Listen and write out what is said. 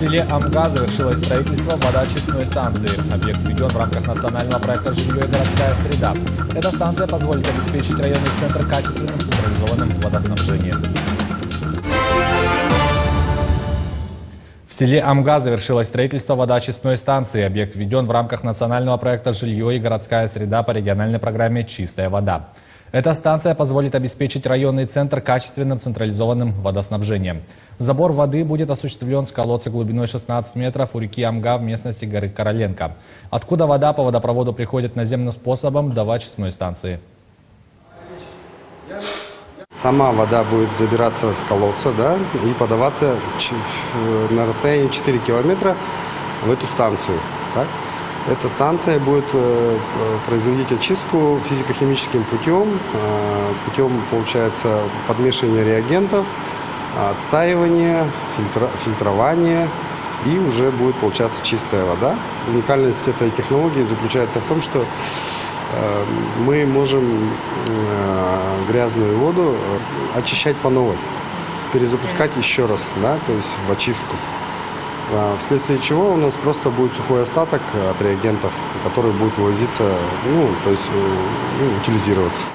селе Амга завершилось строительство водоочистной станции. Объект введен в рамках национального проекта «Жилье и городская среда». Эта станция позволит обеспечить районный центр качественным централизованным водоснабжением. В селе Амга завершилось строительство водоочистной станции. Объект введен в рамках национального проекта «Жилье и городская среда» по региональной программе «Чистая вода». Эта станция позволит обеспечить районный центр качественным централизованным водоснабжением. Забор воды будет осуществлен с колодца глубиной 16 метров у реки Амга в местности горы Короленко, откуда вода по водопроводу приходит наземным способом до очистной станции. Сама вода будет забираться с колодца, да, и подаваться на расстоянии 4 километра в эту станцию. Так? Эта станция будет производить очистку физико-химическим путем, получается, подмешивания реагентов, отстаивания, фильтрования, и уже будет получаться чистая вода. Уникальность этой технологии заключается в том, что мы можем грязную воду очищать по новой, перезапускать еще раз, да, то есть в очистку. Вследствие чего у нас просто будет сухой остаток от реагентов, который будет вывозиться, то есть утилизироваться.